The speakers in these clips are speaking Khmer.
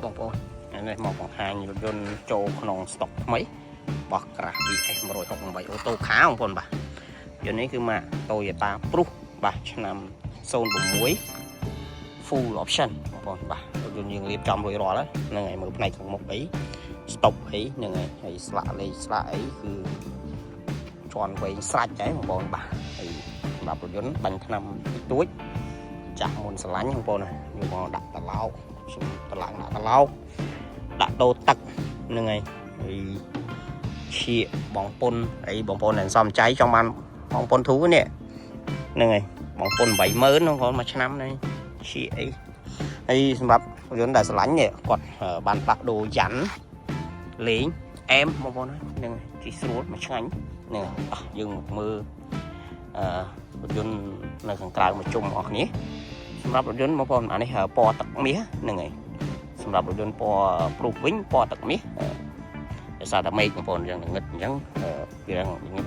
បងប្អូននេះមកបង្ហាញរថយន្តចូលក្នុងស្តុកថ្មីបោះក្រាស់ VS 168អូតូខាបងប្អូនបាទយន្តនេះគឺម៉ាក Toyota Prius បាទឆ្នាំ06 full option បងប្អូនបាទរថយន្តយើងរៀបចំរួចរាល់ហើយហ្នឹងហើយមើលផ្នែកខាងមុខអីស្តុបអីហ្នឹងហើយស្លាកលេខស្លាកអីគឺជាន់វែងស្រាច់ហើយបងប្អូនបាទហើយសម្រាប់រថយន្តបាញ់ថ្នាំទួចចាស់មុនស្រឡាញ់បងប្អូនយកមកដាក់តឡោកខ្ញុំតឡើងដាក់តឡោកដាក់ដូរទឹកហ្នឹងហើយឈៀកបងពុនអីបងប្អូនដែលសំចៃចង់បានបងពុនធូនេះហ្នឹងហើយបងពុន 80000 បងប្អូនមួយឆ្នាំនេះឈៀកអីហើយសម្រាប់រថយន្តដែលស្រឡាញ់នេះគាត់បានផ្លាស់ដូរយ៉ាន់លេងអែមបងប្អូនហ្នឹងជិះស្រួលមកឆ្ងាញ់ហ្នឹងយើងមើលរថយន្តនៅខាងក្រៅមកជុំអស់គ្នាសម្រាប់រថយន្តបងប្អូនអានេះពណ៌ទឹកមាសហ្នឹងហើយសម្រាប់រថយន្តពណ៌ព្រុសវិញពណ៌ទឹកមាសដោយសារតែមេឃបងប្អូនយ៉ាងងឹតអញ្ចឹងវា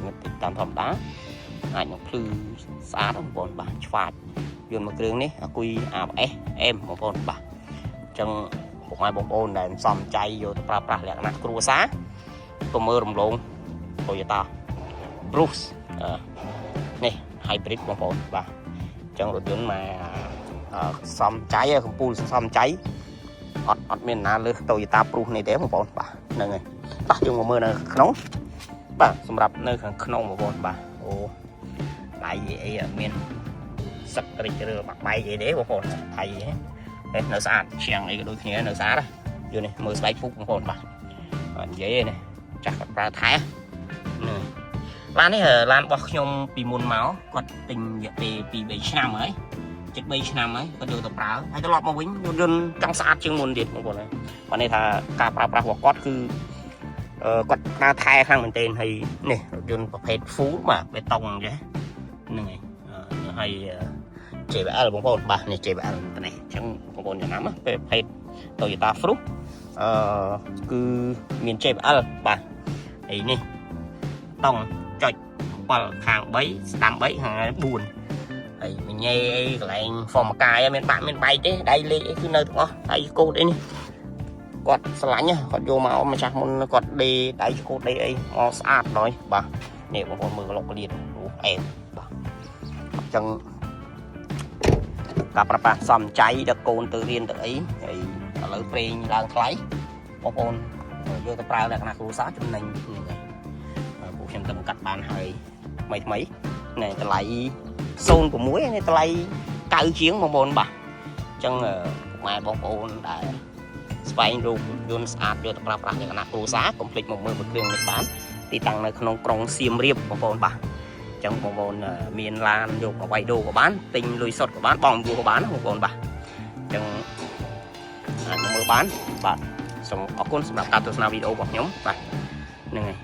ងឹតតាមធម្មតាអាចនឹងភ្លឺស្អាតបងប្អូនបាទឆ្វាតយន្តមួយគ្រឿងនេះអាគុយ ABS អែមបងប្អូនបាទអញ្ចឹងពុកម៉ែបងប្អូនដែលសំចៃយកទៅប្រើប្រាស់លក្ខណៈគ្រួសារក៏មើលរំលង Toyota Prius នេះ hybrid បងប្អូនបាទអញ្ចឹងរថយន្តមកសំចៃកម្ពុជាសំចៃអត់មានណាលើស Toyota Prius នេះទេបងប្អូនបាទហ្នឹងហើយបាទយើងមកមើលនៅក្នុងបាទសម្រាប់នៅខាងក្នុងបងប្អូនបាទអូដៃអីមានសឹករិចរើបាក់បែកអីទេបងប្អូនថៃនៅស្អាតជាងអីក៏ដូចគ្នានៅស្អាតយល់នេះមើលស្បែកពុកបងប្អូនបាទនិយាយនេះចាស់គាត់ប្រើថែនេះឡាននេះឡានរបស់ខ្ញុំពីមុនមកគាត់ទិញរយៈពេល 2-3 ឆ្នាំហើយជិត 3 ឆ្នាំហើយគាត់យកទៅប្រើហើយត្រឡប់មកវិញយន្តចង់ស្អាតជាងមុនទៀតបងប្អូនបាទនេះថាការប្រើប្រាស់របស់គាត់គឺគាត់ប្រើថែខាងមែនទែនហើយនេះរថយន្តប្រភេទ full បាទបេតុងអញ្ចឹងហ្នឹងហើយ JBL បងប្អូនបាទនេះ JBL តែនេះអញ្ចឹងបងប្អូនចំណាំប្រភេទ Toyota Prius គឺមាន JBL បាទហើយនេះតង់ចុច7ខាង3ស្ដាំ3ខាង4ហើយមញ៉េអីកន្លែងហ្វមកាយមានបាក់មានបែកទេដៃលេខអីគឺនៅទាំងអស់ដៃកូដអីនេះគាត់ស្រឡាញ់គាត់យកមកម្ចាស់មុនគាត់ដេដៃកូដដេអីមកស្អាតដល់បាទនេះបងប្អូនមើលក្លុកក្លៀនអែមបាទអញ្ចឹងការប្រើប្រាស់សំចៃដល់កូនទៅរៀនទៅអីហើយឥឡូវប្រេងឡើងថ្លៃបងប្អូនយកទៅប្រើលក្ខណៈគ្រួសារចំណេញនេះពួកខ្ញុំទៅបង្កាត់បានហើយថ្មីនេះតម្លៃ06នេះតម្លៃ9ជាងបងប្អូនបាទអញ្ចឹងពុកម៉ែបងប្អូនដែលស្វែងរកយន្តស្អាតយកទៅប្រើប្រាស់លក្ខណៈគ្រួសារកុំភ្លេចមកមើលមួយគ្រឿងនេះបានទីតាំងនៅក្នុងក្រុងសៀមរាបបងប្អូនបាទអញ្ចឹងបងប្អូនមានឡានយកមកវាយដូរក៏បានទិញលុយសុទ្ធក៏បានបងអង្គក៏បានបងប្អូនបាទអញ្ចឹងអាចមកមើលបានបាទសូមអរគុណសម្រាប់ការទស្សនាវីដេអូរបស់ខ្ញុំបាទហ្នឹងហើយ